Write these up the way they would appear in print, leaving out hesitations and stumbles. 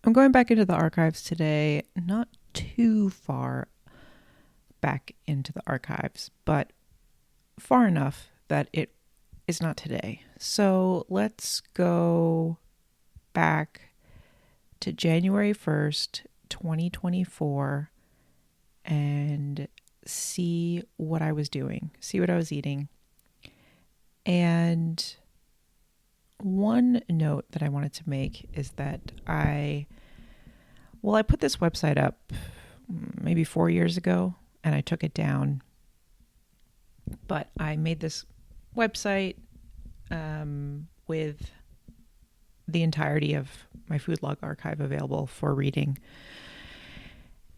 I'm going back into the archives today, not too far back into the archives, but far enough that it is not today. So let's go back to January 1st, 2024, and see what I was doing, see what I was eating. And one note that I wanted to make is that I put this website up maybe 4 years ago and I took it down. But I made this website with the entirety of my food log archive available for reading.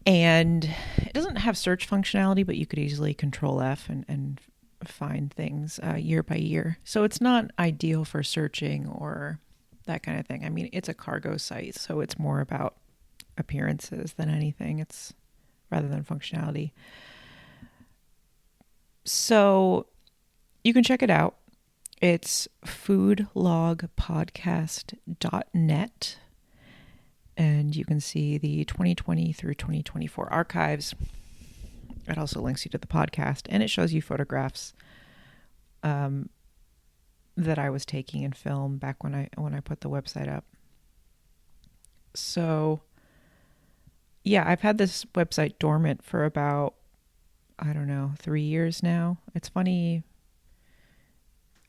And it doesn't have search functionality, but you could easily control F and find things year by year. So it's not ideal for searching or that kind of thing. I mean, it's a cargo site, so it's more about appearances than anything. It's rather than functionality. So you can check it out. It's foodlogpodcast.net. And you can see the 2020 through 2024 archives. It also links you to the podcast, and it shows you photographs that I was taking in film back when I put the website up. So yeah, I've had this website dormant for about, 3 years now. It's funny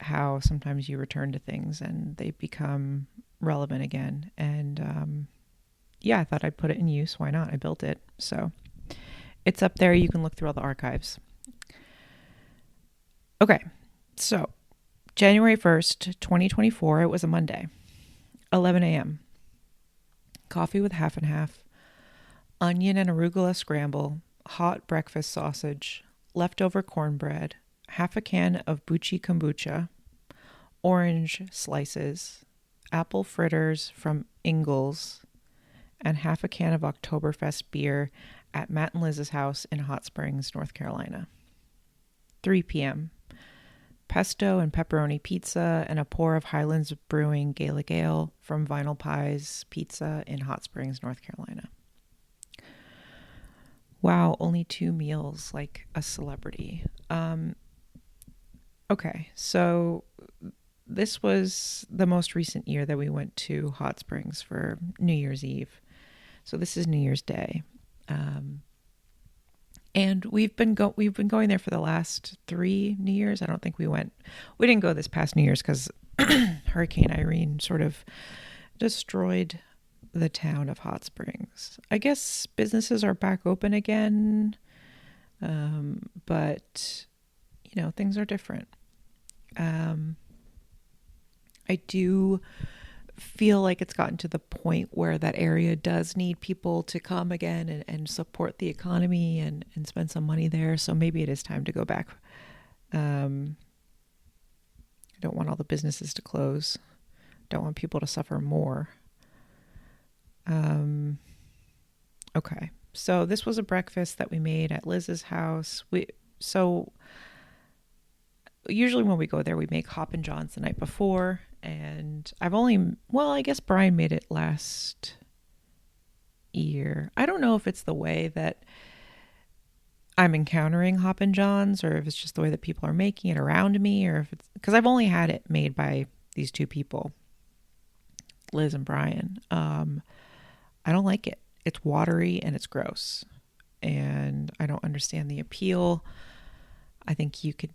how sometimes you return to things and they become relevant again. And I thought I'd put it in use. Why not? I built it. So it's up there. You can look through all the archives. Okay. So January 1st, 2024, it was a Monday, 11 a.m. Coffee with half and half, onion and arugula scramble, hot breakfast sausage, leftover cornbread, half a can of buchi kombucha, orange slices, apple fritters from Ingles, and half a can of Oktoberfest beer at Matt and Liz's house in Hot Springs, North Carolina. 3 p.m. Pesto and pepperoni pizza and a pour of Highlands Brewing Gaelic Ale from Vinyl Pies Pizza in Hot Springs, North Carolina. Wow, only 2 meals, like a celebrity. Okay, so this was the most recent year that we went to Hot Springs for New Year's Eve. So this is New Year's Day. And we've been going there for the last 3 New Years. I don't think we didn't go this past New Year's because Hurricane Irene sort of destroyed the town of Hot Springs. I guess businesses are back open again. But things are different. I do feel like it's gotten to the point where that area does need people to come again and support the economy and spend some money there. So maybe it is time to go back. I don't want all the businesses to close. Don't want people to suffer more. Okay. So this was a breakfast that we made at Liz's house. So usually when we go there, we make Hoppin' John's the night before. And I guess Brian made it last year. I don't know if it's the way that I'm encountering Hoppin' John's or if it's just the way that people are making it around me, or if it's because I've only had it made by these 2 people, Liz and Brian. I don't like it. It's watery and it's gross. And I don't understand the appeal. I think you could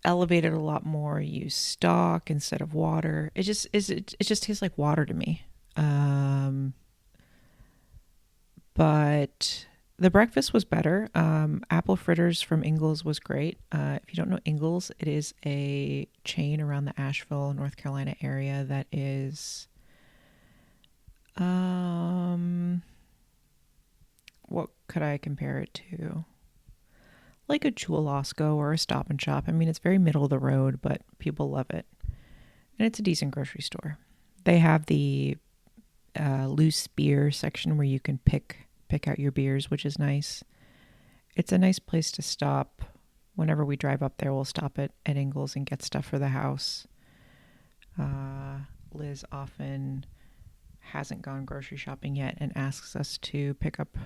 elevate it a lot more, use stock instead of water. It just tastes like water to me. But the breakfast was better. Apple fritters from Ingles was great. If you don't know Ingles, it is a chain around the Asheville, North Carolina area that is what could I compare it to? Like a Jewel-Osco or a Stop and Shop. I mean, it's very middle of the road, but people love it. And it's a decent grocery store. They have the loose beer section where you can pick out your beers, which is nice. It's a nice place to stop. Whenever we drive up there, we'll stop at Ingles and get stuff for the house. Liz often hasn't gone grocery shopping yet and asks us to pick up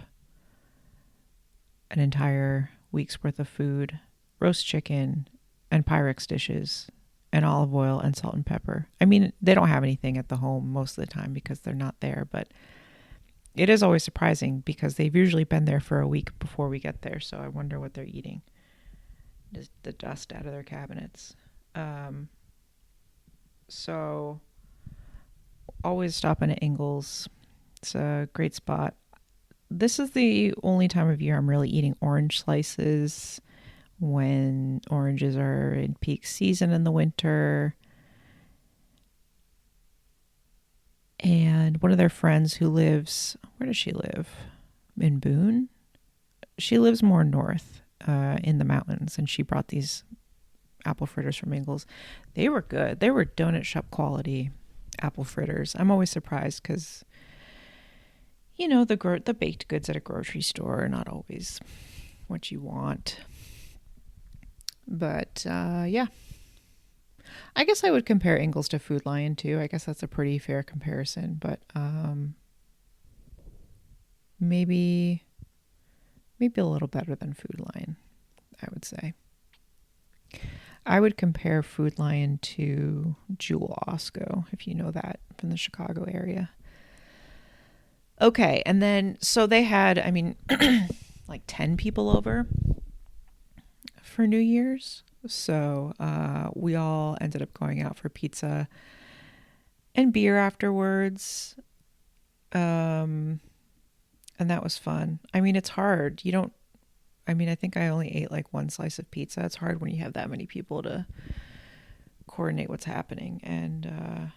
an entire week's worth of food, roast chicken and Pyrex dishes and olive oil and salt and pepper. I mean, they don't have anything at the home most of the time because they're not there, but it is always surprising because they've usually been there for a week before we get there. So I wonder what they're eating. Just the dust out of their cabinets. So always stopping at Ingles. It's a great spot. This is the only time of year I'm really eating orange slices when oranges are in peak season in the winter. And one of their friends who lives, where does she live? In Boone? She lives more north in the mountains, and she brought these apple fritters from Ingles. They were good. They were donut shop quality apple fritters. I'm always surprised because, you know, the baked goods at a grocery store are not always what you want. But yeah, I guess I would compare Ingles to Food Lion too. I guess that's a pretty fair comparison, but maybe a little better than Food Lion, I would say. I would compare Food Lion to Jewel Osco, if you know that, from the Chicago area. Okay, and then, so they had, I mean, like 10 people over for New Year's. So we all ended up going out for pizza and beer afterwards. And that was fun. I mean, it's hard. I think I only ate like one slice of pizza. It's hard when you have that many people to coordinate what's happening. And I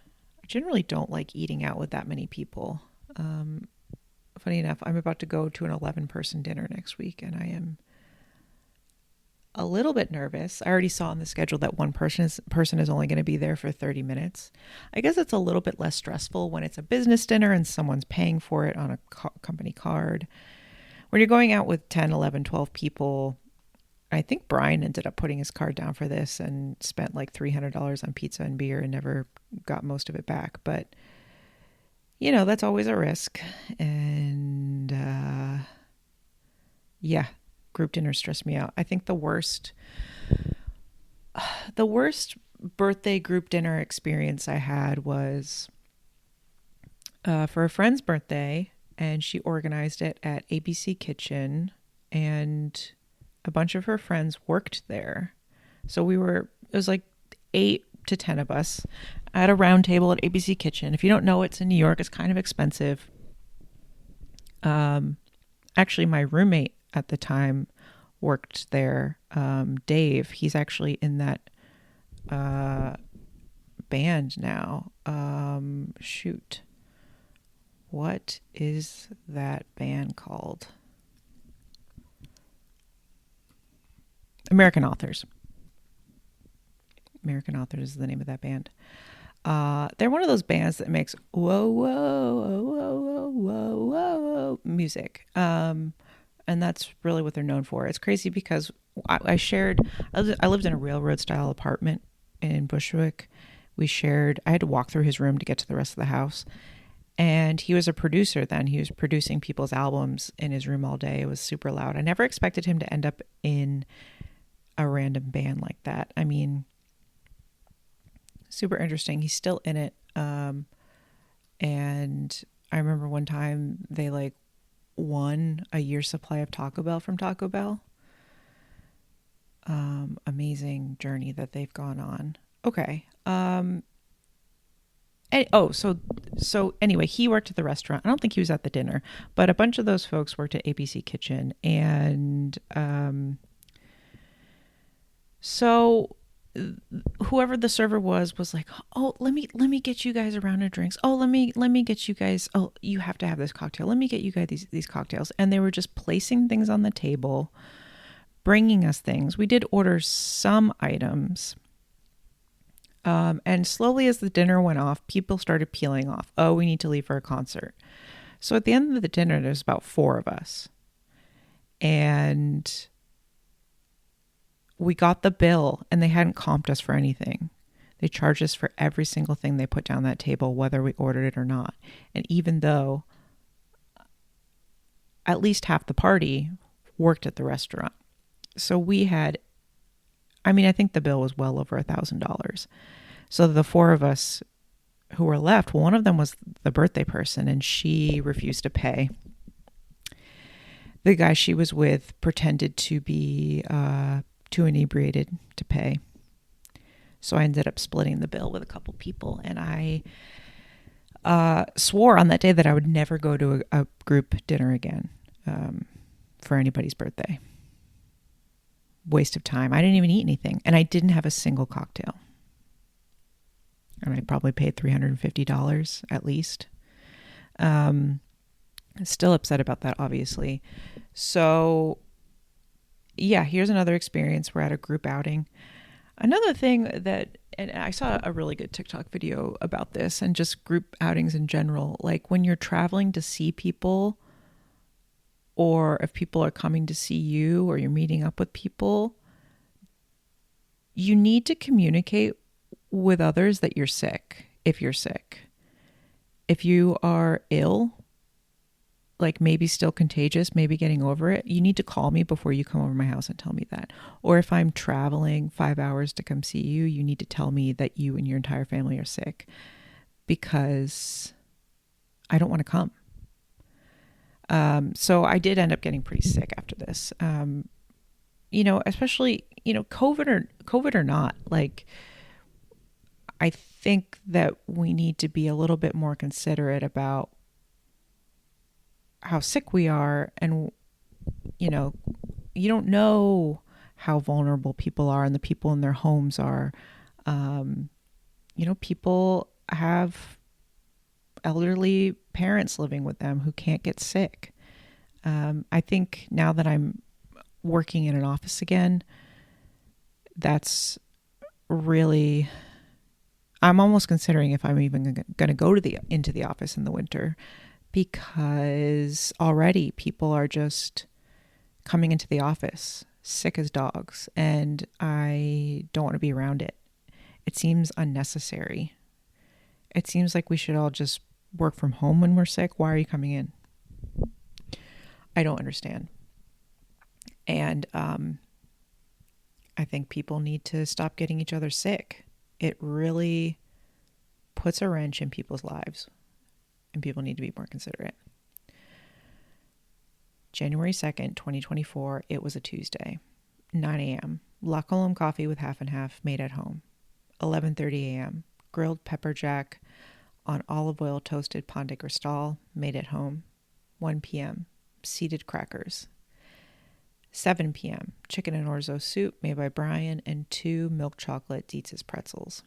generally don't like eating out with that many people. Funny enough, I'm about to go to an 11-person dinner next week, and I am a little bit nervous. I already saw on the schedule that one person is only going to be there for 30 minutes. I guess it's a little bit less stressful when it's a business dinner and someone's paying for it on a company card. When you're going out with 10, 11, 12 people, I think Brian ended up putting his card down for this and spent like $300 on pizza and beer and never got most of it back. But, you know, that's always a risk. And yeah, group dinners stress me out. I think the worst birthday group dinner experience I had was for a friend's birthday, and she organized it at ABC Kitchen, and a bunch of her friends worked there. So it was like 8 to 10 of us at a round table at ABC Kitchen. If you don't know, it's in New York. It's kind of expensive. Actually, my roommate at the time worked there. Dave, he's actually in that band now. Shoot. What is that band called? American Authors. American Authors is the name of that band. They're one of those bands that makes whoa, whoa, whoa, whoa, whoa, whoa music. And that's really what they're known for. It's crazy because I lived in a railroad style apartment in Bushwick. I had to walk through his room to get to the rest of the house. And he was a producer then. He was producing people's albums in his room all day. It was super loud. I never expected him to end up in a random band like that. I mean, super interesting. He's still in it. And I remember one time they like won a year's supply of Taco Bell from Taco Bell. Amazing journey that they've gone on. Okay. So anyway, he worked at the restaurant. I don't think he was at the dinner, but a bunch of those folks worked at ABC Kitchen. And so whoever the server was like, oh, let me get you guys a round of drinks. Oh, let me get you guys, oh, you have to have this cocktail. Let me get you guys these cocktails. And they were just placing things on the table, bringing us things. We did order some items. And slowly as the dinner went off, people started peeling off. Oh, we need to leave for a concert. So at the end of the dinner, there's about 4 of us. And we got the bill and they hadn't comped us for anything. They charged us for every single thing they put down that table, whether we ordered it or not. And even though at least half the party worked at the restaurant. So we had, I think the bill was well over $1,000. So the four of us who were left, well, one of them was the birthday person, and she refused to pay. The guy she was with pretended to be too inebriated to pay. So I ended up splitting the bill with a couple people, and I swore on that day that I would never go to a group dinner again for anybody's birthday. Waste of time. I didn't even eat anything, and I didn't have a single cocktail. And I probably paid $350 at least. Still upset about that, obviously. So, yeah, here's another experience. We're at a group outing. Another thing that, and I saw a really good TikTok video about this and just group outings in general. Like when you're traveling to see people, or if people are coming to see you, or you're meeting up with people, you need to communicate with others that you're sick. If you're sick, if you are ill, like maybe still contagious, maybe getting over it, you need to call me before you come over my house and tell me that. Or if I'm traveling 5 hours to come see you, you need to tell me that you and your entire family are sick, because I don't want to come. So I did end up getting pretty sick after this. Especially, COVID or not, like, I think that we need to be a little bit more considerate about how sick we are. And, you don't know how vulnerable people are and the people in their homes are. People have elderly parents living with them who can't get sick. I think now that I'm working in an office again, that's really, I'm almost considering if I'm even going to go into the office in the winter, because already people are just coming into the office sick as dogs, and I don't want to be around it. It seems unnecessary. It seems like we should all just work from home when we're sick. Why are you coming in? I don't understand. And I think people need to stop getting each other sick. It really puts a wrench in people's lives, and people need to be more considerate. January 2nd, 2024, it was a Tuesday, 9 a.m. La Colombe coffee with half and half made at home. 11:30 a.m. grilled pepper jack on olive oil toasted pan de cristal made at home. 1 p.m. seeded crackers. 7 p.m. chicken and orzo soup made by Brian, and 2 milk chocolate Dietz's pretzels.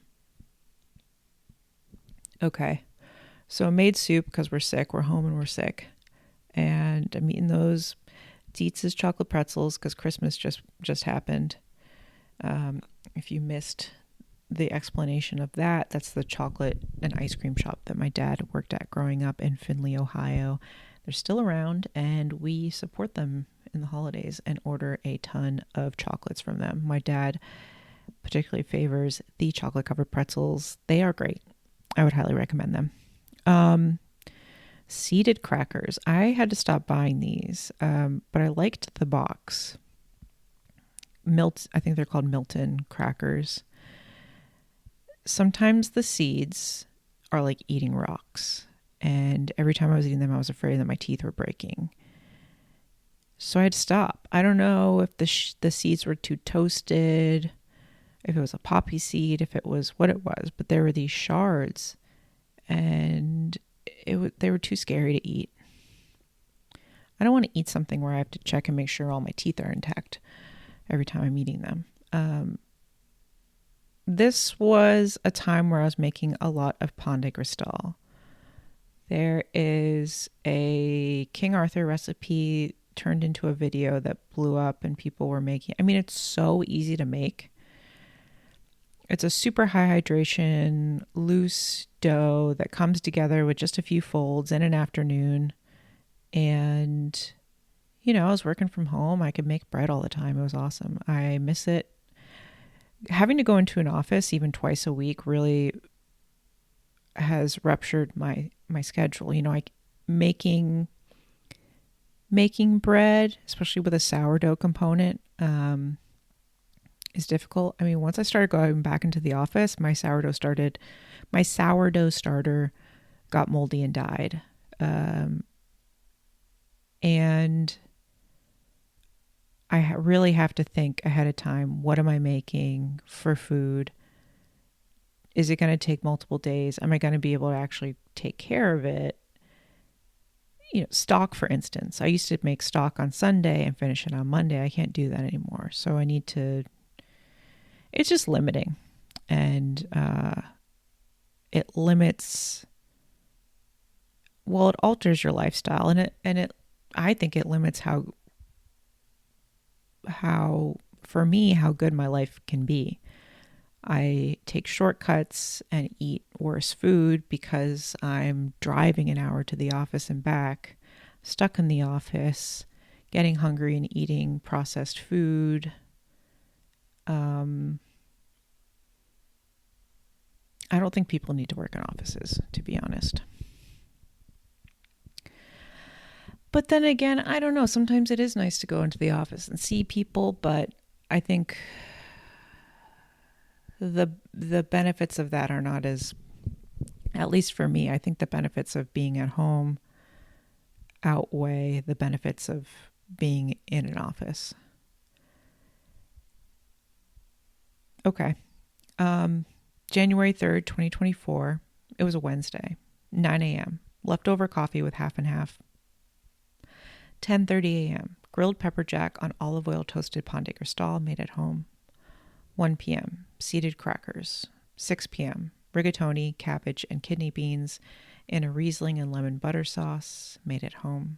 Okay, so I made soup because we're sick. We're home and we're sick. And I'm eating those Dietz's chocolate pretzels because Christmas just happened. If you missed the explanation of that, that's the chocolate and ice cream shop that my dad worked at growing up in Findlay, Ohio. They're still around, and we support them in the holidays and order a ton of chocolates from them. My dad particularly favors the chocolate covered pretzels. They are great. I would highly recommend them. Seeded crackers. I had to stop buying these, but I liked the box. I think they're called Milton crackers. Sometimes the seeds are like eating rocks, and every time I was eating them, I was afraid that my teeth were breaking. So I had to stop. I don't know if the seeds were too toasted, if it was a poppy seed, if it was what it was, but there were these shards, and they were too scary to eat. I don't want to eat something where I have to check and make sure all my teeth are intact every time I'm eating them. This was a time where I was making a lot of pan de cristal. There is a King Arthur recipe turned into a video that blew up, and people were making. I mean, it's so easy to make. It's a super high hydration, loose dough that comes together with just a few folds in an afternoon. And, I was working from home. I could make bread all the time. It was awesome. I miss it. having to go into an office even twice a week really has ruptured my schedule. Making making bread, especially with a sourdough component, is difficult. I mean, once I started going back into the office, my sourdough starter got moldy and died. And I really have to think ahead of time, what am I making for food? Is it going to take multiple days? Am I going to be able to actually take care of it? Stock, for instance. I used to make stock on Sunday and finish it on Monday. I can't do that anymore. So it's just limiting. And it limits, it alters your lifestyle. I think it limits for me, how good my life can be. I take shortcuts and eat worse food because I'm driving an hour to the office and back, stuck in the office, getting hungry and eating processed food. I don't think people need to work in offices, to be honest. But then again, I don't know. Sometimes it is nice to go into the office and see people, but I think the benefits of that are not as, at least for me, I think the benefits of being at home outweigh the benefits of being in an office. Okay. January 3rd, 2024. It was a Wednesday, 9 a.m. Leftover coffee with half and half. 10:30 a.m. Grilled pepper jack on olive oil toasted Ponte Cristal made at home. 1 p.m. Seeded crackers. 6 p.m. Rigatoni, cabbage, and kidney beans in a Riesling and lemon butter sauce made at home.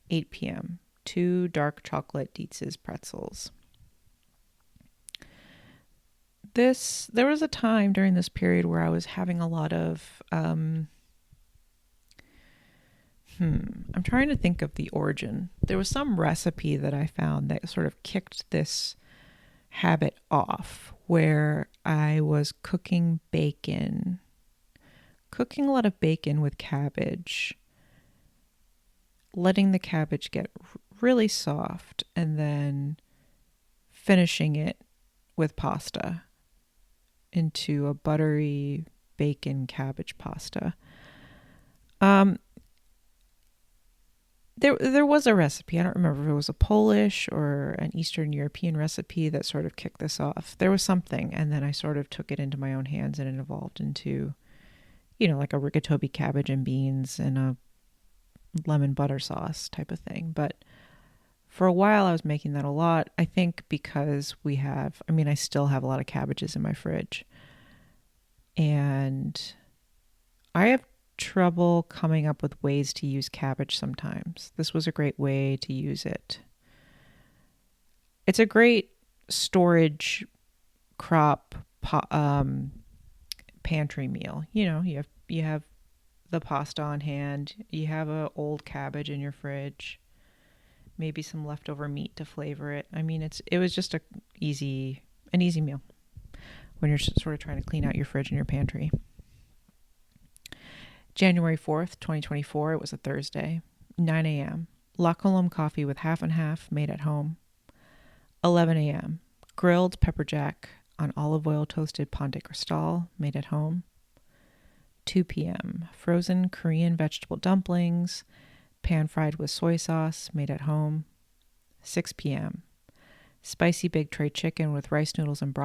8 p.m. 2 dark chocolate Dietz's pretzels. There was a time during this period where I was having a lot of, I'm trying to think of the origin. There was some recipe that I found that sort of kicked this habit off, where I was cooking a lot of bacon with cabbage, letting the cabbage get really soft, and then finishing it with pasta into a buttery bacon cabbage pasta. There was a recipe. I don't remember if it was a Polish or an Eastern European recipe that sort of kicked this off. There was something, and then I sort of took it into my own hands, and it evolved into, like a rigatoni cabbage and beans and a lemon butter sauce type of thing. But for a while I was making that a lot. I think because I still have a lot of cabbages in my fridge. And I have trouble coming up with ways to use cabbage sometimes. This was a great way to use it. It's a great storage crop pantry meal. You have the pasta on hand, you have an old cabbage in your fridge, maybe some leftover meat to flavor it. I mean, it was just an easy meal when you're sort of trying to clean out your fridge and your pantry. January 4th, 2024, it was a Thursday, 9 a.m. La Colombe coffee with half and half made at home. 11 a.m. Grilled pepper jack on olive oil toasted Ponte Cristal made at home. 2 p.m. Frozen Korean vegetable dumplings, pan-fried with soy sauce made at home. 6 p.m. Spicy big tray chicken with rice noodles and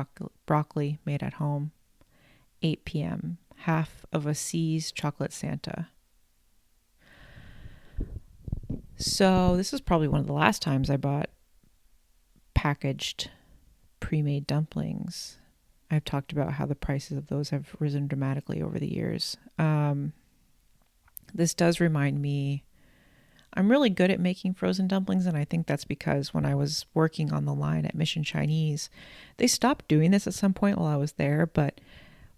broccoli made at home. 8 p.m. Half of a C's chocolate Santa. So this is probably one of the last times I bought packaged pre-made dumplings. I've talked about how the prices of those have risen dramatically over the years. This does remind me, I'm really good at making frozen dumplings, and I think that's because when I was working on the line at Mission Chinese, they stopped doing this at some point while I was there, but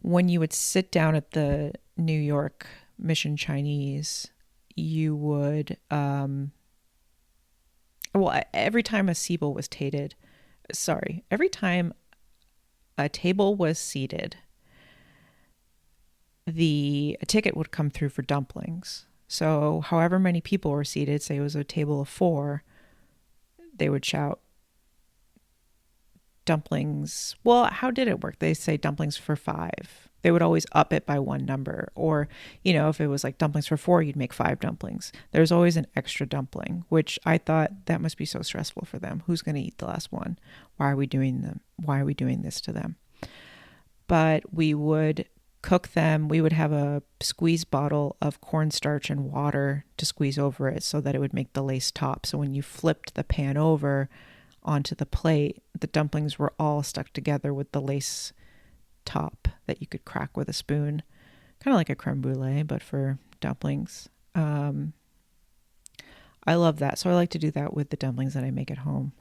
when you would sit down at the New York Mission Chinese, you would, every time a Siebel was every time a table was seated, a ticket would come through for dumplings. So however many people were seated, say it was a table of 4, they would shout dumplings. Well, how did it work? They say dumplings for 5. They would always up it by one number. Or, if it was like dumplings for 4, you'd make 5 dumplings. There's always an extra dumpling, which I thought that must be so stressful for them. Who's going to eat the last one? Why are we doing this to them? But we would cook them. We would have a squeeze bottle of cornstarch and water to squeeze over it so that it would make the lace top. So when you flipped the pan over onto the plate, the dumplings were all stuck together with the lace top that you could crack with a spoon. Kind of like a creme brulee, but for dumplings. I love that. So I like to do that with the dumplings that I make at home.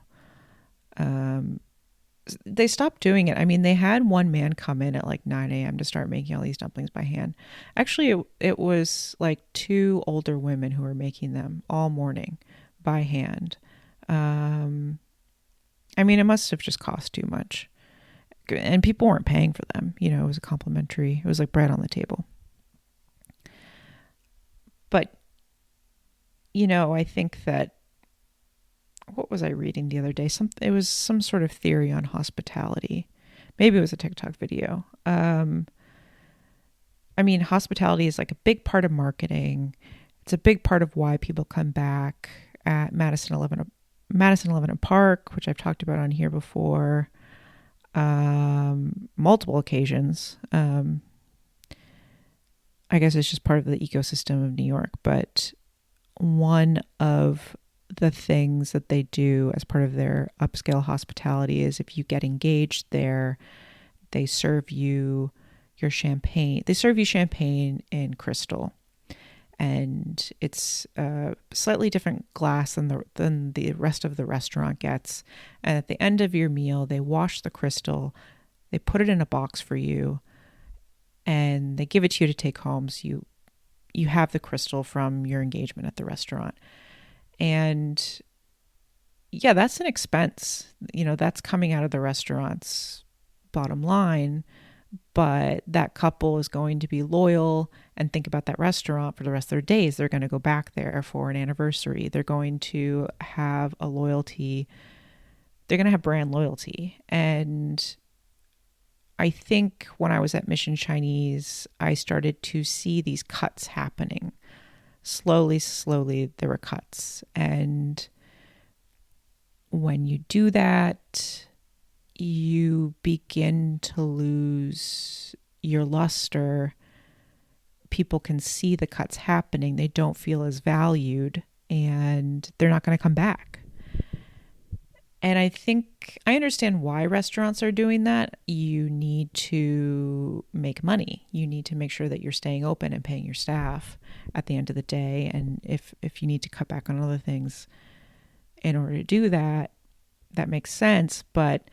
They stopped doing it. I mean, they had one man come in at like 9 a.m. to start making all these dumplings by hand. Actually, it was like 2 older women who were making them all morning by hand. I mean, it must have just cost too much. And people weren't paying for them. It was a complimentary. It was like bread on the table. But, I think that, what was I reading the other day? It was some sort of theory on hospitality. Maybe it was a TikTok video. I mean, hospitality is like a big part of marketing. It's a big part of why people come back at Madison 11 Park, which I've talked about on here before, multiple occasions. I guess it's just part of the ecosystem of New York. But one of the things that they do as part of their upscale hospitality is if you get engaged there, they serve you your champagne. They serve you champagne in crystal. And it's a slightly different glass than the rest of the restaurant gets. And at the end of your meal, they wash the crystal, they put it in a box for you, and they give it to you to take home. So you have the crystal from your engagement at the restaurant. And yeah, that's an expense. That's coming out of the restaurant's bottom line. But that couple is going to be loyal and think about that restaurant for the rest of their days. They're going to go back there for an anniversary. They're going to have a loyalty. They're going to have brand loyalty. And I think when I was at Mission Chinese, I started to see these cuts happening. Slowly, there were cuts. And when you do that, you begin to lose your luster. People can see the cuts happening. They don't feel as valued, and they're not going to come back. And I think I understand why restaurants are doing that. You need to make money. You need to make sure that you're staying open and paying your staff at the end of the day. And if you need to cut back on other things in order to do that, that makes sense. But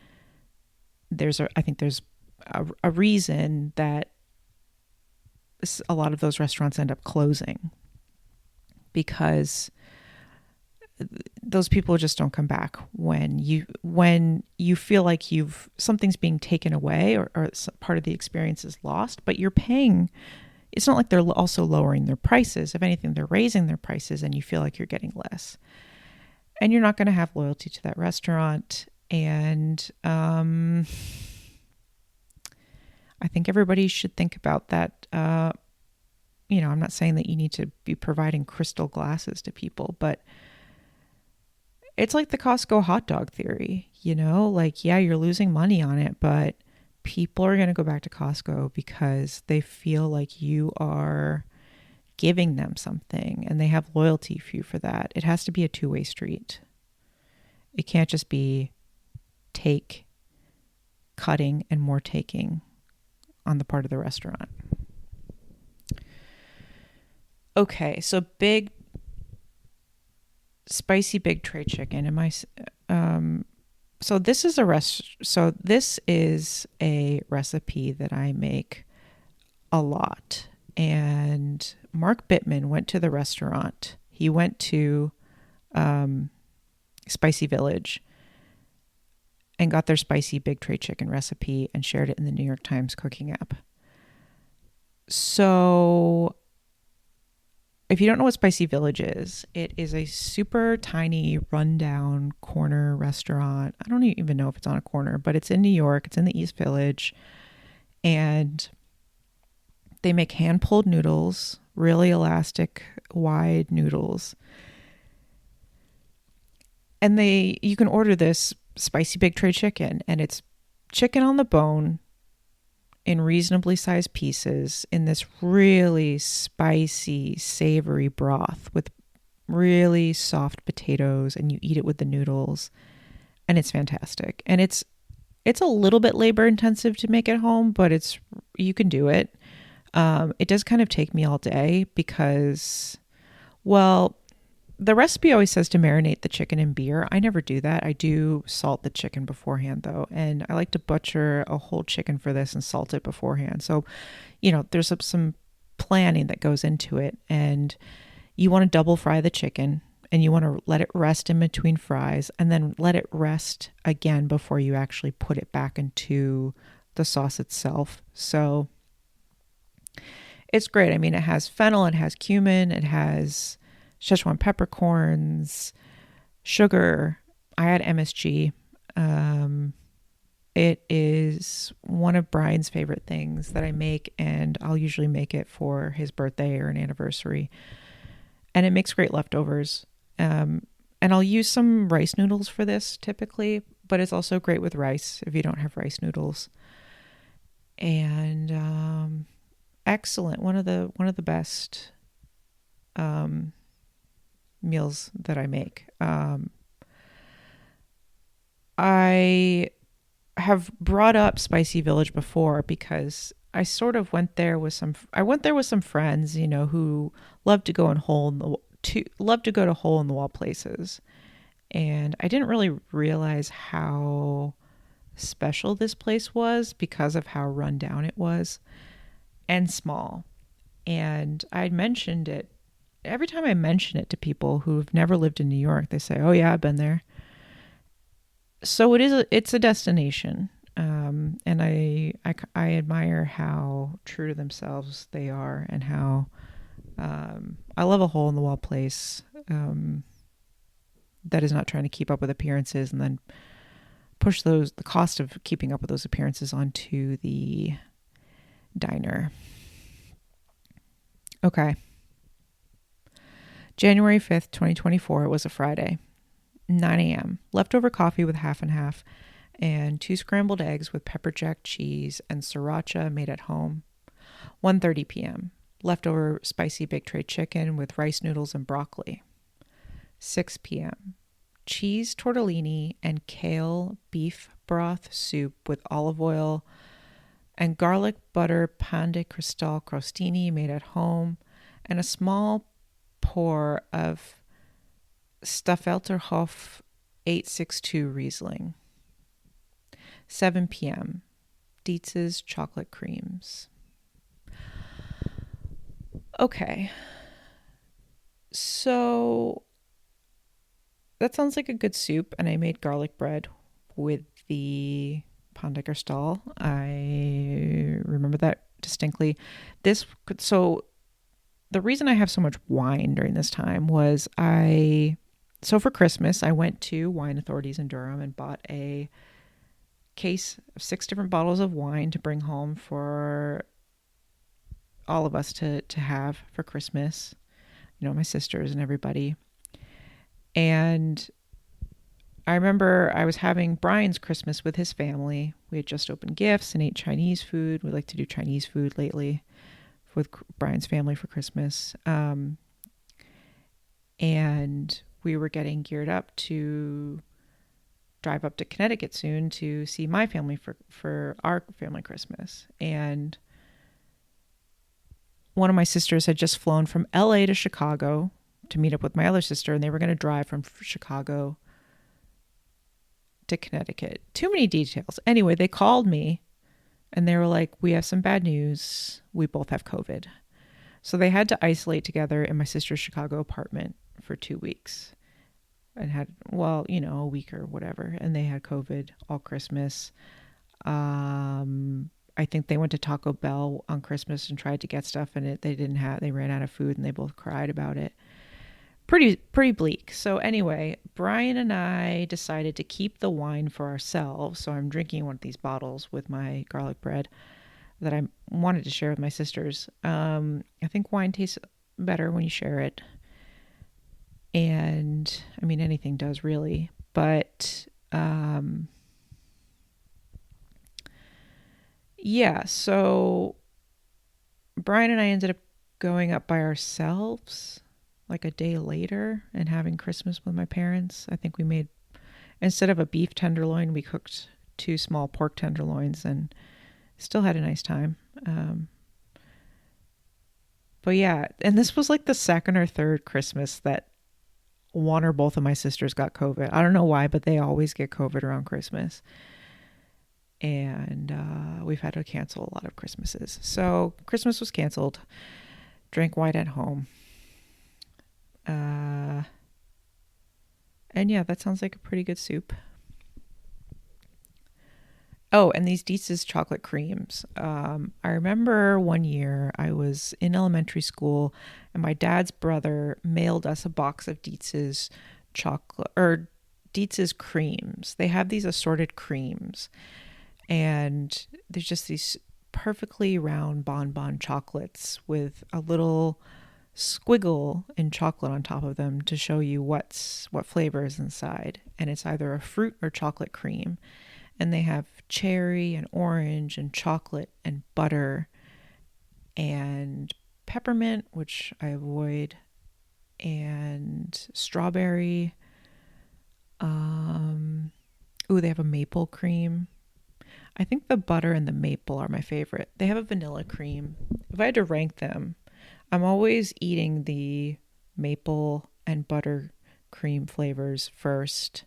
I think there's a reason that a lot of those restaurants end up closing, because those people just don't come back when you feel like something's being taken away, or part of the experience is lost, but you're paying. It's not like they're also lowering their prices. If anything, they're raising their prices, and you feel like you're getting less, and you're not going to have loyalty to that restaurant. And I think everybody should think about that. I'm not saying that you need to be providing crystal glasses to people, but it's like the Costco hot dog theory, yeah, you're losing money on it, but people are going to go back to Costco because they feel like you are giving them something and they have loyalty for you for that. It has to be a two-way street. It can't just be cutting and more taking on the part of the restaurant. Okay, so spicy big tray chicken. So this is a recipe that I make a lot. And Mark Bittman went to the restaurant. He went to Spicy Village, and got their spicy big tray chicken recipe and shared it in the New York Times cooking app. So if you don't know what Spicy Village is, it is a super tiny rundown corner restaurant. I don't even know if it's on a corner, but it's in New York. It's in the East Village. And they make hand-pulled noodles, really elastic, wide noodles. And you can order this spicy big tray chicken, and it's chicken on the bone in reasonably sized pieces in this really spicy, savory broth with really soft potatoes, and you eat it with the noodles, and it's fantastic. And it's a little bit labor intensive to make at home, but you can do it. It does kind of take me all day because, well, the recipe always says to marinate the chicken in beer. I never do that. I do salt the chicken beforehand, though. And I like to butcher a whole chicken for this and salt it beforehand. So, there's some planning that goes into it. And you want to double fry the chicken, and you want to let it rest in between fries, and then let it rest again before you actually put it back into the sauce itself. So it's great. I mean, it has fennel, it has cumin, it has Szechuan peppercorns, sugar. I add MSG. It is one of Brian's favorite things that I make, and I'll usually make it for his birthday or an anniversary. And it makes great leftovers. And I'll use some rice noodles for this typically, but it's also great with rice if you don't have rice noodles. And excellent. One of the best meals that I make. I have brought up Spicy Village before because I sort of went there with some friends, who love to go to hole in the wall places. And I didn't really realize how special this place was because of how run down it was and small. And I mentioned it. Every time I mention it to people who've never lived in New York, they say, "Oh yeah, I've been there." So it's a destination. And I admire how true to themselves they are, and how I love a hole in the wall place that is not trying to keep up with appearances and then push the cost of keeping up with those appearances onto the diner. Okay. January 5th, 2024, it was a Friday, 9 a.m. Leftover coffee with half and half, and 2 scrambled eggs with pepper jack cheese and sriracha made at home. 1:30 p.m. Leftover spicy big tray chicken with rice noodles and broccoli. 6 p.m. Cheese tortellini and kale beef broth soup with olive oil and garlic butter pan de cristal crostini made at home, and a small pour of Staffelterhof 862 Riesling. 7 p.m. Dietz's chocolate creams. Okay. So that sounds like a good soup, and I made garlic bread with the pan de cristal. I remember that distinctly. So the reason I have so much wine during this time was so for Christmas, I went to Wine Authorities in Durham and bought a case of 6 different bottles of wine to bring home for all of us to have for Christmas, my sisters and everybody. And I remember I was having Brian's Christmas with his family. We had just opened gifts and ate Chinese food. We like to do Chinese food lately with Brian's family for Christmas. And we were getting geared up to drive up to Connecticut soon to see my family for our family Christmas. And one of my sisters had just flown from LA to Chicago to meet up with my other sister, and they were going to drive from Chicago to Connecticut. Too many details. Anyway, they called me and they were like, "We have some bad news. We both have COVID." So they had to isolate together in my sister's Chicago apartment for 2 weeks. and had, well, a week or whatever, and they had COVID all Christmas. I think they went to Taco Bell on Christmas and tried to get stuff, and they ran out of food, and they both cried about it. Pretty bleak. So anyway, Brian and I decided to keep the wine for ourselves. So I'm drinking one of these bottles with my garlic bread that I wanted to share with my sisters. I think wine tastes better when you share it. And I mean, anything does really. But yeah, so Brian and I ended up going up by ourselves like a day later and having Christmas with my parents. I think we made, instead of a beef tenderloin, we cooked 2 small pork tenderloins and still had a nice time. But yeah, and this was like the second or third Christmas that one or both of my sisters got COVID. I don't know why, but they always get COVID around Christmas. And we've had to cancel a lot of Christmases. So Christmas was canceled. Drank wine at home. And yeah, that sounds like a pretty good soup. Oh, and these Dietz's chocolate creams. I remember one year I was in elementary school and my dad's brother mailed us a box of Dietz's chocolate or Dietz's creams. They have these assorted creams and there's just these perfectly round bonbon chocolates with a little squiggle in chocolate on top of them to show you what flavor is inside. And it's either a fruit or chocolate cream. And they have cherry and orange and chocolate and butter and peppermint, which I avoid, and strawberry. They have a maple cream. I think the butter and the maple are my favorite. They have a vanilla cream. If I had to rank them, I'm always eating the maple and butter cream flavors first.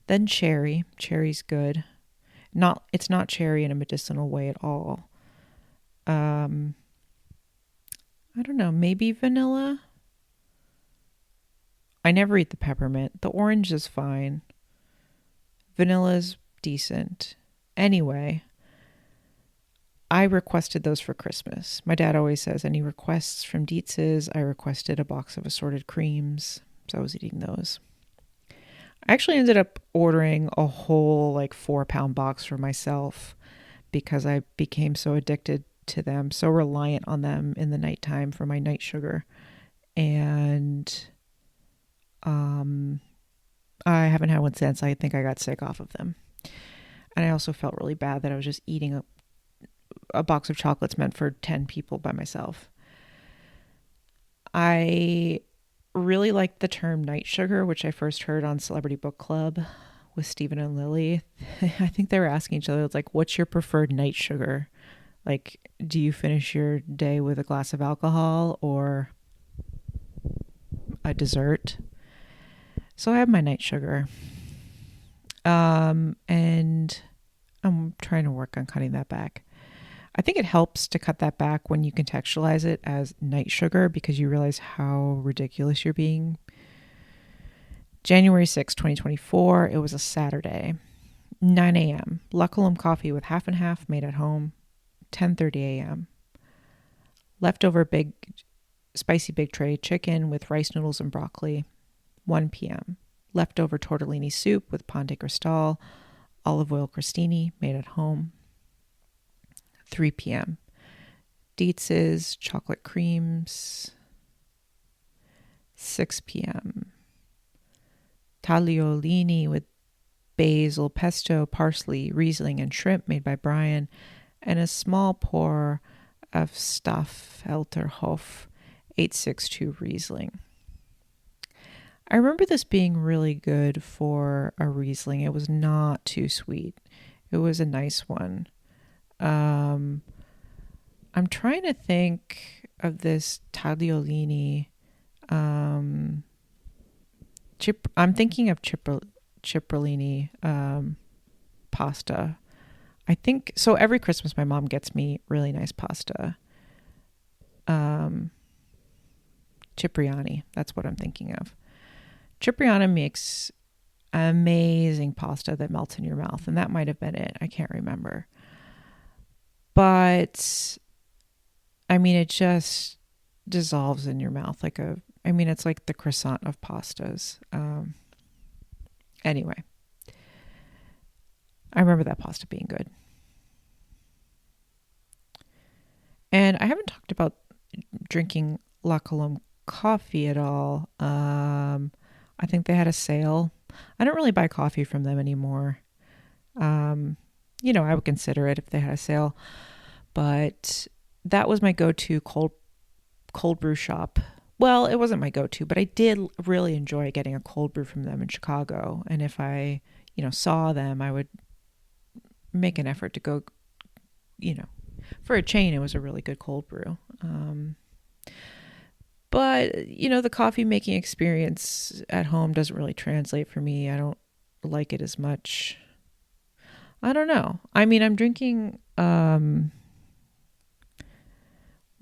Then cherry. Cherry's good. It's not cherry in a medicinal way at all. I don't know, maybe vanilla. I never eat the peppermint. The orange is fine. Vanilla's decent. Anyway, I requested those for Christmas. My dad always says, any requests from Dietz's? I requested a box of assorted creams, so I was eating those. I actually ended up ordering a whole 4-pound box for myself because I became so addicted to them, so reliant on them in the nighttime for my night sugar. And I haven't had one since. I think I got sick off of them. And I also felt really bad that I was just eating a box of chocolates meant for 10 people by myself. I really liked the term night sugar, which I first heard on Celebrity Book Club with Stephen and Lily. I think they were asking each other, it's like, what's your preferred night sugar? Like, do you finish your day with a glass of alcohol or a dessert? So I have my night sugar. And I'm trying to work on cutting that back. I think it helps to cut that back when you contextualize it as night sugar because you realize how ridiculous you're being. January 6, 2024, it was a Saturday, 9 a.m. Luckolum coffee with half and half made at home, 10:30 a.m. Leftover spicy big tray chicken with rice noodles and broccoli, 1 p.m. Leftover tortellini soup with pan de cristal, olive oil crostini made at home, 3 p.m. Dietz's chocolate creams, 6 p.m. Tagliolini with basil, pesto, parsley, Riesling, and shrimp made by Brian, and a small pour of Staffelterhof 862 Riesling. I remember this being really good for a Riesling. It was not too sweet. It was a nice one. I'm trying to think of this tagliolini. I'm thinking of cipollini pasta. I think so. Every Christmas, my mom gets me really nice pasta. Cipriani. That's what I'm thinking of. Cipriani makes amazing pasta that melts in your mouth. And that might have been it. I can't remember. But I mean, it just dissolves in your mouth it's like the croissant of pastas. Anyway, I remember that pasta being good. And I haven't talked about drinking La Colombe coffee at all. I think they had a sale. I don't really buy coffee from them anymore. I would consider it if they had a sale. But that was my go-to cold brew shop. Well, it wasn't my go-to, but I did really enjoy getting a cold brew from them in Chicago. And if I, saw them, I would make an effort to go, for a chain, it was a really good cold brew. But, the coffee making experience at home doesn't really translate for me. I don't like it as much. I don't know. I mean, I'm drinking, no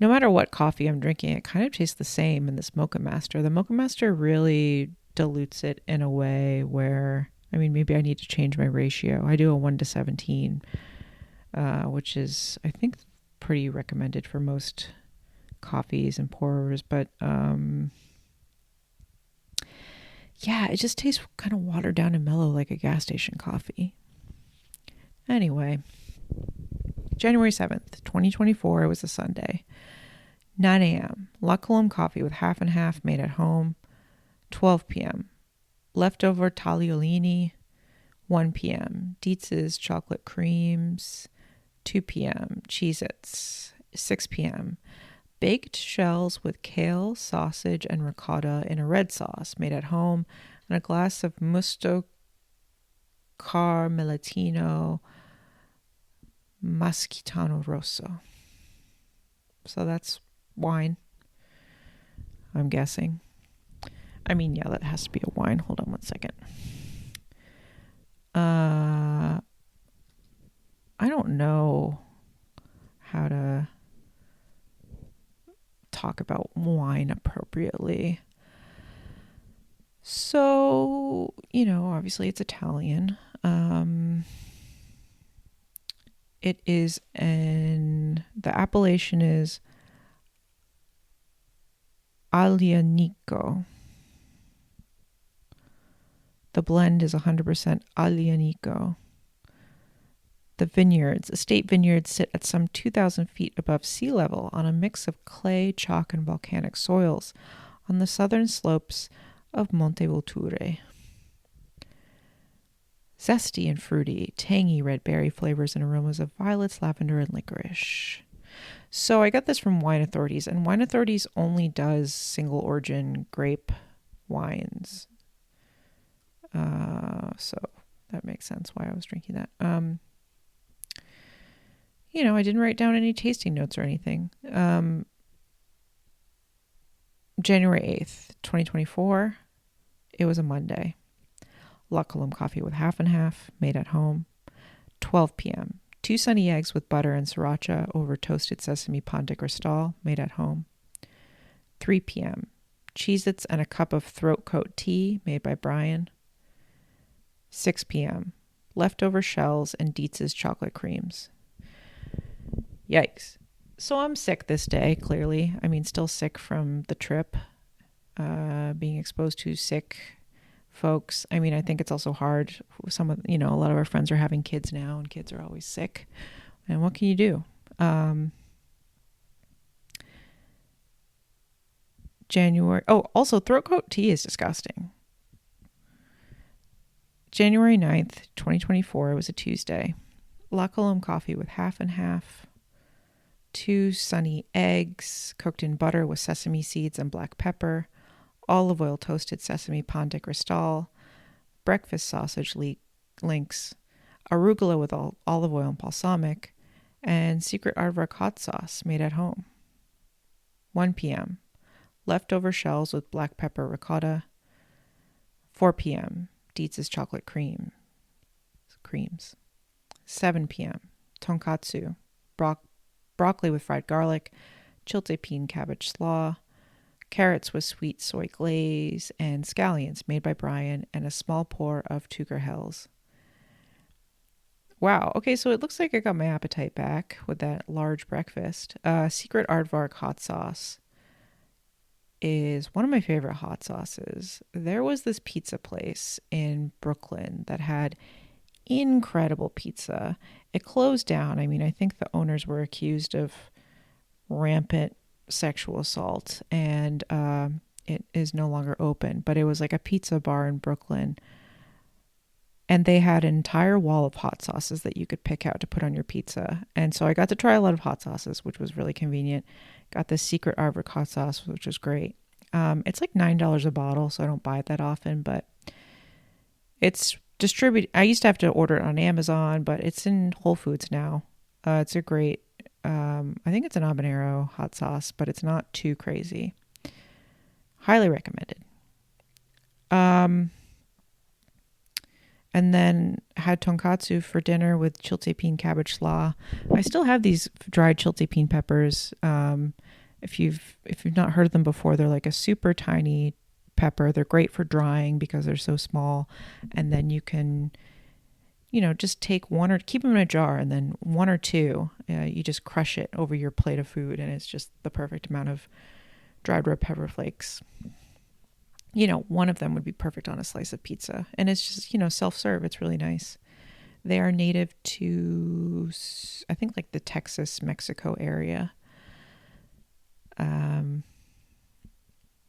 matter what coffee I'm drinking, it kind of tastes the same in this Mocha Master. The Mocha Master really dilutes it in a way where, maybe I need to change my ratio. I do a 1:17, which is, I think, pretty recommended for most coffees and pourers. But it just tastes kind of watered down and mellow like a gas station coffee. Anyway, January 7th, 2024, it was a Sunday. 9 a.m., La Colombe coffee with half and half made at home. 12 p.m., leftover tagliolini. 1 p.m., Dietz's chocolate creams. 2 p.m., Cheez-Its. 6 p.m., baked shells with kale, sausage, and ricotta in a red sauce made at home, and a glass of Musto Carmelitino Maschitano Rosso. So that's wine, I'm guessing. That has to be a wine. Hold on one second. I don't know how to talk about wine appropriately. So, obviously it's Italian. It is the appellation is Aglianico. The blend is 100% Aglianico. The estate vineyards sit at some 2,000 feet above sea level on a mix of clay, chalk, and volcanic soils on the southern slopes of Monte Volture. Zesty and fruity, tangy red berry flavors and aromas of violets, lavender, and licorice. So I got this from Wine Authorities, and Wine Authorities only does single origin grape wines. So that makes sense why I was drinking that. I didn't write down any tasting notes or anything. January 8th, 2024, it was a Monday. La Colombe coffee with half and half, made at home. 12 p.m., 2 sunny eggs with butter and sriracha over toasted sesame pan de cristal, made at home. 3 p.m., Cheez-Its and a cup of throat coat tea, made by Brian. 6 p.m., leftover shells and Dietz's chocolate creams. Yikes. So I'm sick this day, clearly. Still sick from the trip, being exposed to sick folks. I think it's also hard. A lot of our friends are having kids now, and kids are always sick. And what can you do? Also throat coat tea is disgusting. January 9th, 2024, it was a Tuesday. La Colombe coffee with half and half. 2 sunny eggs cooked in butter with sesame seeds and black pepper. Olive oil toasted sesame pan de cristal. Breakfast sausage links. Arugula with olive oil and balsamic. And secret aardvark hot sauce made at home. 1 p.m. Leftover shells with black pepper ricotta. 4 p.m. Dietz's chocolate creams. 7 p.m. Tonkatsu, broccoli with fried garlic, chiltepin cabbage slaw, carrots with sweet soy glaze, and scallions made by Brian, and a small pour of Tuger Hells. Wow. Okay, so it looks like I got my appetite back with that large breakfast. Secret Aardvark hot sauce is one of my favorite hot sauces. There was this pizza place in Brooklyn that had incredible pizza. It closed down. I mean, I think the owners were accused of rampant sexual assault, and it is no longer open. But it was like a pizza bar in Brooklyn, and they had an entire wall of hot sauces that you could pick out to put on your pizza. And so I got to try a lot of hot sauces, which was really convenient. Got this secret Aardvark hot sauce, which was great. It's like $9 a bottle, so I don't buy it that often, but it's distributed. I used to have to order it on Amazon, but it's in Whole Foods now. It's a great, I think it's an habanero hot sauce, but it's not too crazy. Highly recommended. And then had tonkatsu for dinner with chiltepin cabbage slaw. I still have these dried chiltepin peppers. If you've not heard of them before, they're like a super tiny pepper. They're great for drying because they're so small. And then you can, just take one or keep them in a jar, and then one or two, you just crush it over your plate of food, and it's just the perfect amount of dried red pepper flakes. One of them would be perfect on a slice of pizza. And it's just, self-serve. It's really nice. They are native to, I think, like the Texas, Mexico area.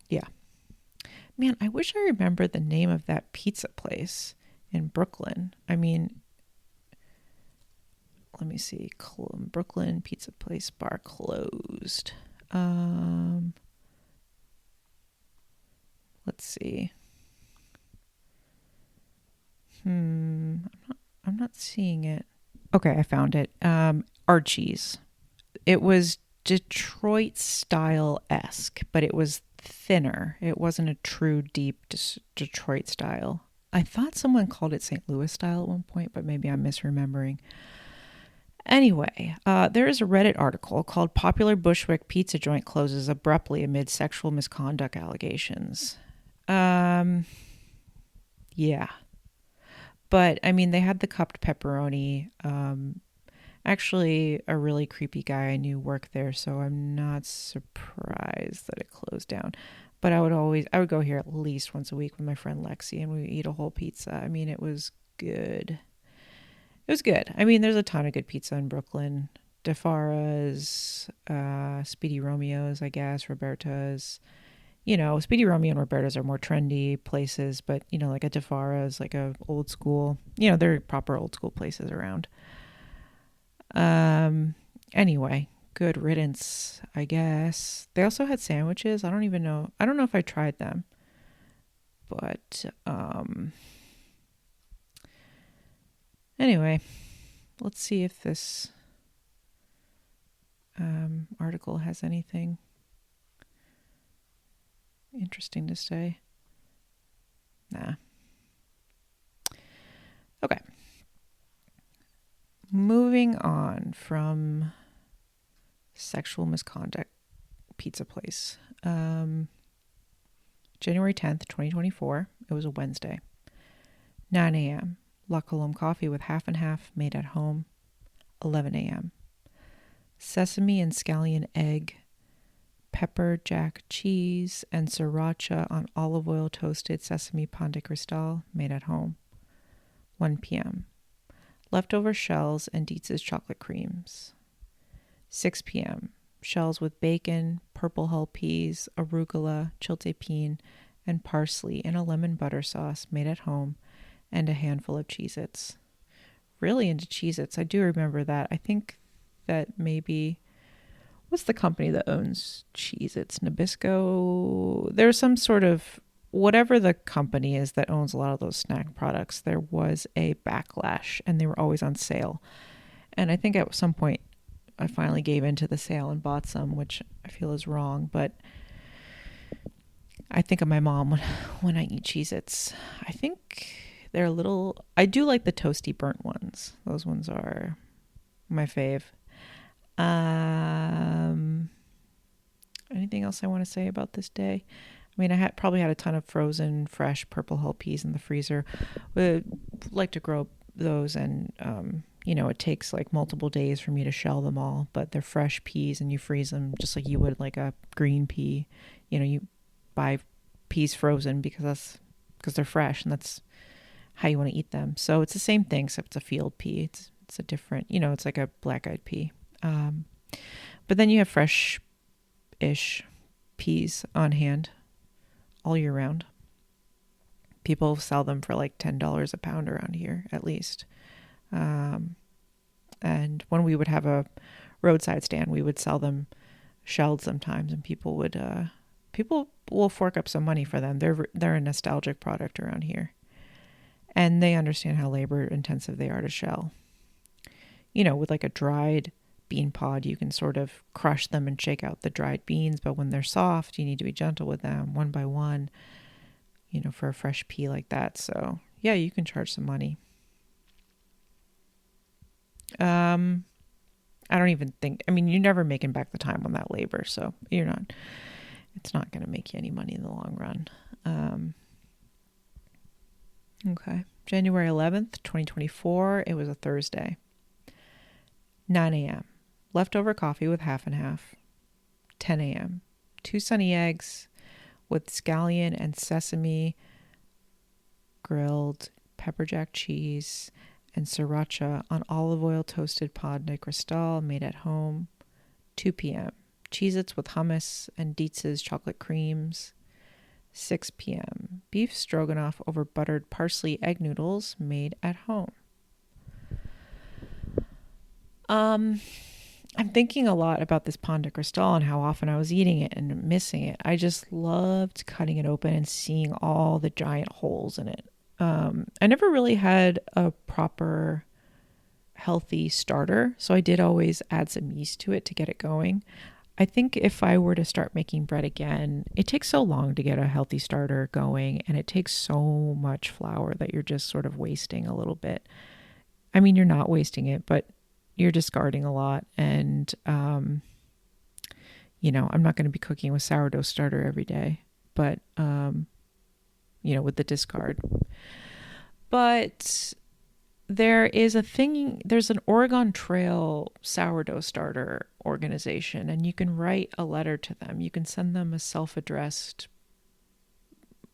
Yeah. Man, I wish I remembered the name of that pizza place in Brooklyn. I mean, let me see. Brooklyn pizza place bar closed. Let's see. I'm not seeing it. Okay, I found it. Archie's. It was Detroit style-esque, but it was thinner. It wasn't a true deep Detroit style. I thought someone called it St. Louis style at one point, but maybe I'm misremembering. Anyway, there is a Reddit article called "Popular Bushwick Pizza Joint Closes Abruptly Amid Sexual Misconduct Allegations." Yeah. But, I mean, they had the cupped pepperoni. Actually, a really creepy guy I knew worked there, so I'm not surprised that it closed down. But I would go here at least once a week with my friend Lexi, and we would eat a whole pizza. I mean, it was good. It was good. I mean, there's a ton of good pizza in Brooklyn. DeFara's, Speedy Romeo's, I guess, Roberta's. Speedy Romeo and Roberta's are more trendy places, but, like a DeFara's, like a old school, they're proper old school places around. Anyway, good riddance, I guess. They also had sandwiches. I don't even know. I don't know if I tried them, but, anyway, let's see if this, article has anything interesting to say. Nah. Okay. Moving on from sexual misconduct pizza place. January 10th, 2024. It was a Wednesday. 9 a.m. La Colombe coffee with half and half made at home. 11 a.m. Sesame and scallion egg, pepper jack cheese, and sriracha on olive oil toasted sesame pan de cristal made at home. 1 p.m. Leftover shells and Dietz's chocolate creams. 6 p.m. Shells with bacon, purple hull peas, arugula, chiltepin, and parsley in a lemon butter sauce made at home, and a handful of Cheez-Its. Really into Cheez-Its. I do remember that. I think that maybe... What's the company that owns Cheez-Its? Nabisco? There's some sort of... Whatever the company is that owns a lot of those snack products, there was a backlash, and they were always on sale. And I think at some point I finally gave into the sale and bought some, which I feel is wrong. But I think of my mom when I eat Cheez-Its. I think they're a little... I do like the toasty burnt ones. Those ones are my fave. And Anything else I want to say about this day? I mean, probably had a ton of frozen, fresh purple hull peas in the freezer. Would like to grow those, and it takes like multiple days for me to shell them all. But they're fresh peas, and you freeze them just like you would like a green pea. You buy peas frozen because they're fresh, and that's how you want to eat them. So it's the same thing, except it's a field pea. It's a different, it's like a black-eyed pea. But then you have fresh-ish peas on hand all year round. People sell them for like $10 a pound around here, at least. And when we would have a roadside stand, we would sell them shelled sometimes, and people will fork up some money for them. They're a nostalgic product around here, and they understand how labor intensive they are to shell. With like a dried bean pod, you can sort of crush them and shake out the dried beans, but when they're soft, you need to be gentle with them one by one, for a fresh pea like that. So yeah, you can charge some money. I don't even think, you're never making back the time on that labor, so it's not going to make you any money in the long run. Okay. January 11th, 2024, it was a Thursday. 9 a.m. Leftover coffee with half and half. 10 a.m. 2 sunny eggs with scallion and sesame, grilled pepper jack cheese, and sriracha on olive oil toasted pâte de cristal made at home. 2 p.m. Cheez-Its with hummus and Dietz's chocolate creams. 6 p.m. Beef stroganoff over buttered parsley egg noodles made at home. I'm thinking a lot about this pâte de cristal and how often I was eating it and missing it. I just loved cutting it open and seeing all the giant holes in it. I never really had a proper healthy starter, so I did always add some yeast to it to get it going. I think if I were to start making bread again, it takes so long to get a healthy starter going, and it takes so much flour that you're just sort of wasting a little bit. You're not wasting it, but you're discarding a lot. And, I'm not going to be cooking with sourdough starter every day, but, with the discard. But there's an Oregon Trail sourdough starter organization, and you can write a letter to them. You can send them a self-addressed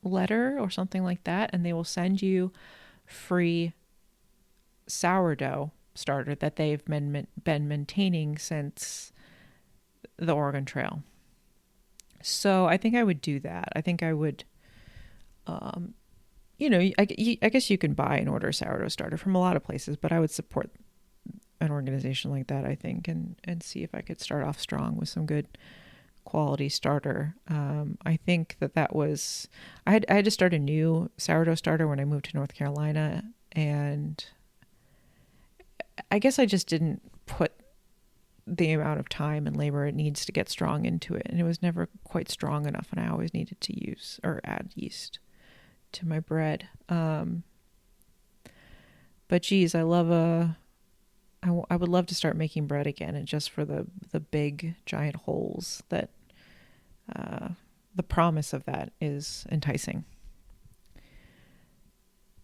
letter or something like that, and they will send you free sourdough starter that they've been maintaining since the Oregon Trail. So I think I would do that. I think I would, I guess you can buy and order sourdough starter from a lot of places, but I would support an organization like that, I think, and see if I could start off strong with some good quality starter. I think that was, I had to start a new sourdough starter when I moved to North Carolina, and I guess I just didn't put the amount of time and labor it needs to get strong into it. And it was never quite strong enough, and I always needed to use or add yeast to my bread. But geez, I would love to start making bread again, and just for the big giant holes that the promise of that is enticing.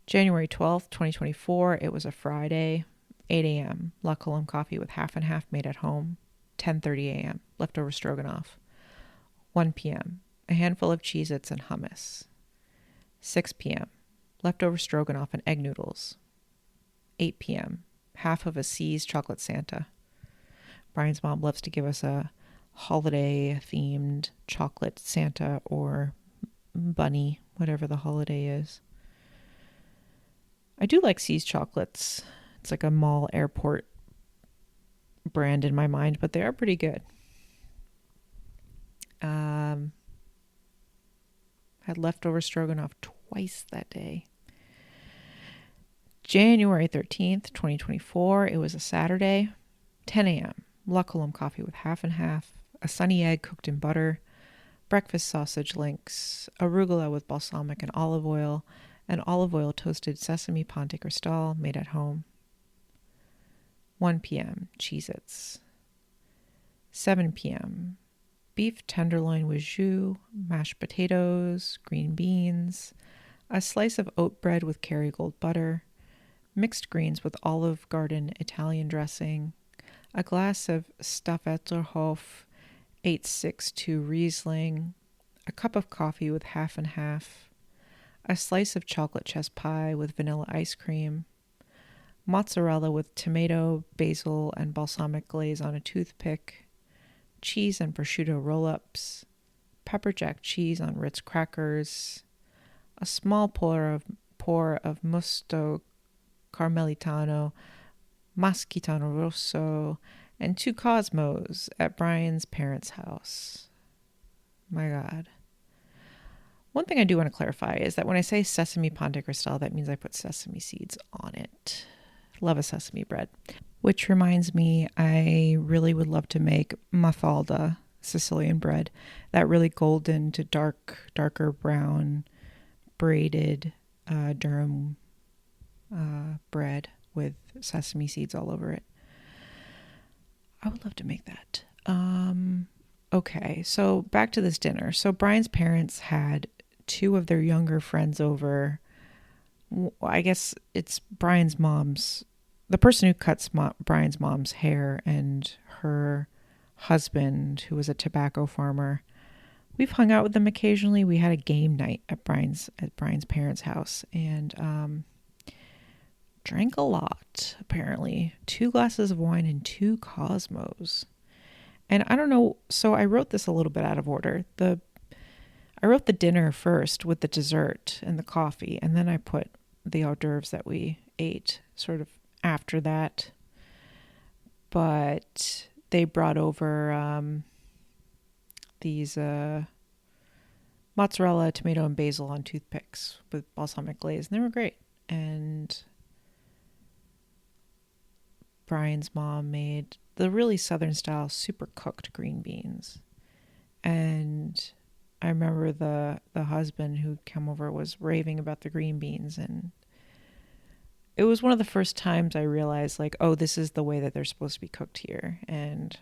January 12th, 2024, it was a Friday. 8 a.m. La Colombe coffee with half and half made at home. 10:30 a.m. Leftover stroganoff. 1 p.m. A handful of Cheez-Its and hummus. 6 p.m. Leftover stroganoff and egg noodles. 8 p.m. Half of a C's chocolate Santa. Brian's mom loves to give us a holiday-themed chocolate Santa or bunny, whatever the holiday is. I do like C's chocolates. It's like a mall airport brand in my mind, but they are pretty good. Had leftover stroganoff twice that day. January 13th, 2024. It was a Saturday. 10 a.m. La Colombe coffee with half and half. A sunny egg cooked in butter. Breakfast sausage links. Arugula with balsamic and olive oil. And olive oil toasted sesame pâte de cristal made at home. 1 p.m. Cheez-Its. 7 p.m. beef tenderloin with jus, mashed potatoes, green beans, a slice of oat bread with Kerrygold butter, mixed greens with Olive Garden Italian dressing, a glass of Staffelterhof 862 Riesling, a cup of coffee with half and half, a slice of chocolate chess pie with vanilla ice cream, mozzarella with tomato, basil, and balsamic glaze on a toothpick, cheese and prosciutto roll-ups, pepper jack cheese on Ritz crackers, a small pour of Musto Carmelitano, Maschitano Rosso, and 2 Cosmos at Brian's parents' house. My God. One thing I do want to clarify is that when I say sesame pan de cristal, that means I put sesame seeds on it. Love a sesame bread. Which reminds me, I really would love to make mafalda Sicilian bread. That really golden to darker brown braided durum bread with sesame seeds all over it. I would love to make that. Okay, so back to this dinner. So Brian's parents had 2 of their younger friends over. I guess it's Brian's mom's, the person who cuts Brian's mom's hair, and her husband, who was a tobacco farmer. We've hung out with them occasionally. We had a game night at Brian's parents' house, and drank a lot, apparently. 2 glasses of wine and 2 Cosmos. And I don't know, so I wrote this a little bit out of order. I wrote the dinner first with the dessert and the coffee, and then I put the hors d'oeuvres that we ate sort of after that. But they brought over these mozzarella, tomato, and basil on toothpicks with balsamic glaze, and they were great. And Brian's mom made the really southern style super cooked green beans. And I remember the husband who came over was raving about the green beans, and it was one of the first times I realized, like, oh, this is the way that they're supposed to be cooked here. And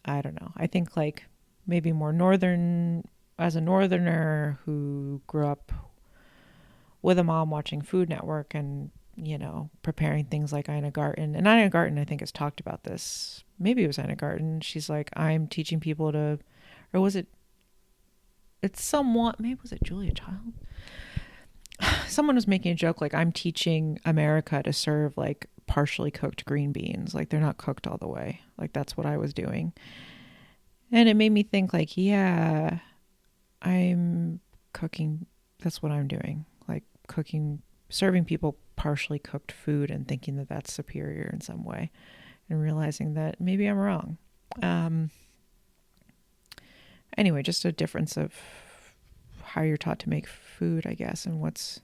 I don't know. I think like maybe more northern, as a northerner who grew up with a mom watching Food Network and, you know, preparing things like Ina Garten. And Ina Garten, I think, has talked about this. Maybe it was Ina Garten. She's like, I'm teaching people to, or was it, it's somewhat, maybe was it Julia Child? Someone was making a joke like, I'm teaching America to serve like partially cooked green beans. Like they're not cooked all the way. Like that's what I was doing. And it made me think like, yeah, I'm cooking. That's what I'm doing. Like cooking, serving people partially cooked food and thinking that that's superior in some way, and realizing that maybe I'm wrong. Anyway, just a difference of how you're taught to make food, I guess, and what's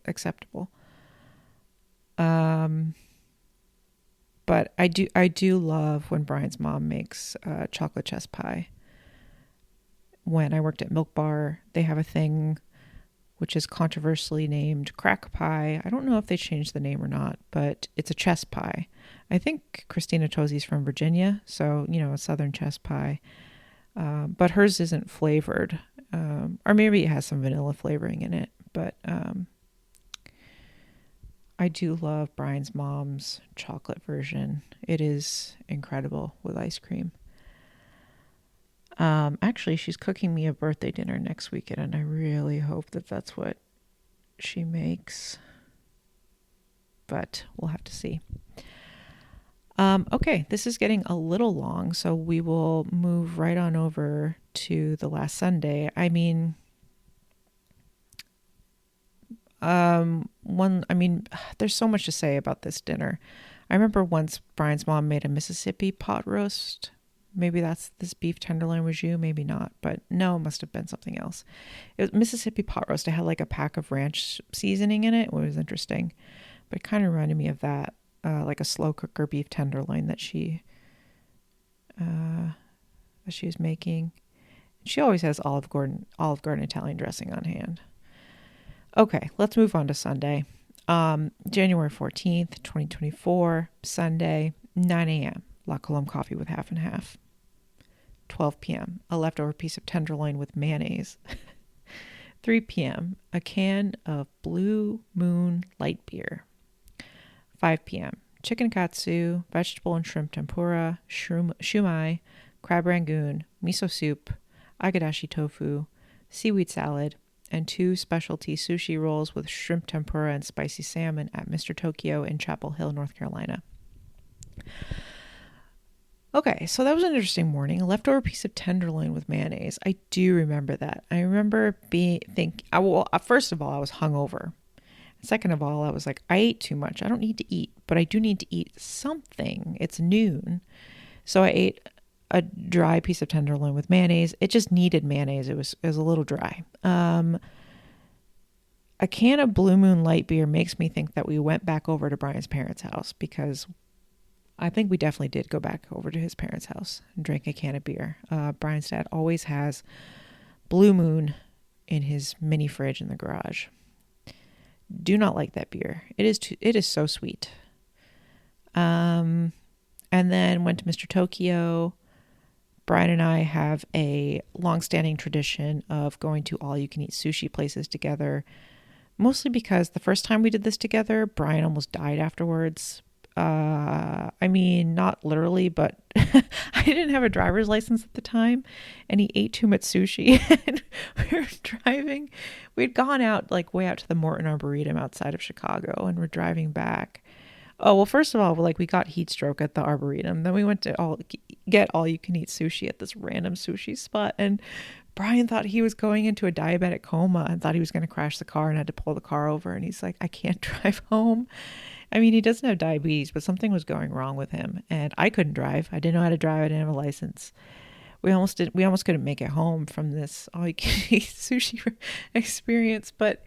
acceptable. But I do love when Brian's mom makes chocolate chess pie. When I worked at Milk Bar, they have a thing which is controversially named crack pie. I don't know if they changed the name or not, but it's a chess pie. I think Christina Tozzi's from Virginia, so, you know, a southern chess pie. But hers isn't flavored, or maybe it has some vanilla flavoring in it. But I do love Brian's mom's chocolate version. It is incredible with ice cream. Actually, she's cooking me a birthday dinner next weekend, and I really hope that that's what she makes. But we'll have to see. Okay, this is getting a little long, so we will move right on over to the last Sunday. I mean, there's so much to say about this dinner. I remember once Brian's mom made a Mississippi pot roast. Maybe that's this beef tenderloin with jus, maybe not, but no, it must have been something else. It was Mississippi pot roast. It had like a pack of ranch seasoning in it. It was interesting, but it kind of reminded me of that, like a slow cooker beef tenderloin that she was making. She always has Olive Garden Italian dressing on hand. Okay, let's move on to Sunday. January 14th, 2024, Sunday, 9 a.m. La Colombe coffee with half and half. 12 p.m., a leftover piece of tenderloin with mayonnaise. 3 p.m., a can of Blue Moon light beer. 5 p.m., chicken katsu, vegetable and shrimp tempura, shumai, crab rangoon, miso soup, agadashi tofu, seaweed salad, and 2 specialty sushi rolls with shrimp tempura and spicy salmon at Mr. Tokyo in Chapel Hill, North Carolina. Okay, so that was an interesting morning. A leftover piece of tenderloin with mayonnaise. I do remember that. I remember first of all, I was hungover. Second of all, I was like, I ate too much. I don't need to eat, but I do need to eat something. It's noon. So I ate a dry piece of tenderloin with mayonnaise. It just needed mayonnaise. It was a little dry. A can of Blue Moon light beer makes me think that we went back over to Brian's parents' house, because I think we definitely did go back over to his parents' house and drink a can of beer. Brian's dad always has Blue Moon in his mini fridge in the garage. Do not like that beer. It is so sweet. And then went to Mr. Tokyo. Brian and I have a long-standing tradition of going to all-you-can-eat sushi places together, mostly because the first time we did this together, Brian almost died afterwards. I mean, not literally, but I didn't have a driver's license at the time, and he ate too much sushi. And we were driving. We'd gone out, like, way out to the Morton Arboretum outside of Chicago, and we're driving back. Oh, well, first of all, like, we got heat stroke at the Arboretum. Then we went to get all you can eat sushi at this random sushi spot, and Brian thought he was going into a diabetic coma and thought he was going to crash the car and had to pull the car over. And he's like, I can't drive home. I mean, he doesn't have diabetes, but something was going wrong with him. And I couldn't drive. I didn't know how to drive. I didn't have a license. We almost couldn't make it home from this all you can eat sushi experience. But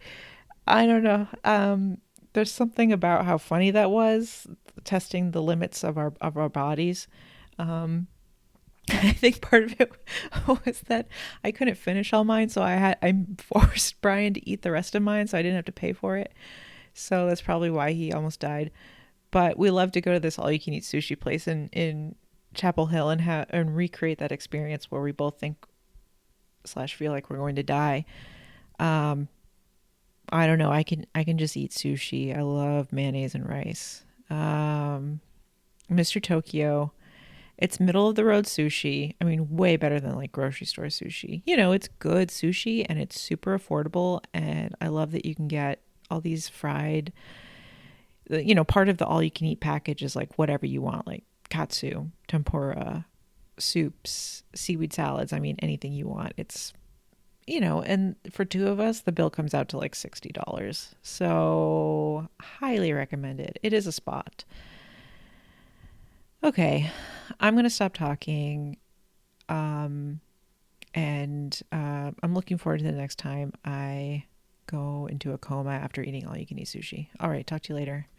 I don't know. There's something about how funny that was, testing the limits of our bodies. I think part of it was that I couldn't finish all mine, so I forced Brian to eat the rest of mine, so I didn't have to pay for it. So that's probably why he almost died. But we love to go to this all-you-can-eat sushi place in Chapel Hill and recreate that experience where we both think / feel like we're going to die. I don't know. I can just eat sushi. I love mayonnaise and rice. Mr. Tokyo. It's middle of the road sushi. I mean, way better than like grocery store sushi. You know, it's good sushi and it's super affordable. And I love that you can get all these fried, part of the all you can eat package is like whatever you want, like katsu, tempura, soups, seaweed salads. I mean, anything you want. It's, and for 2 of us, the bill comes out to like $60. So highly recommended. It is a spot. Okay, I'm going to stop talking. And I'm looking forward to the next time I go into a coma after eating all you can eat sushi. All right, talk to you later.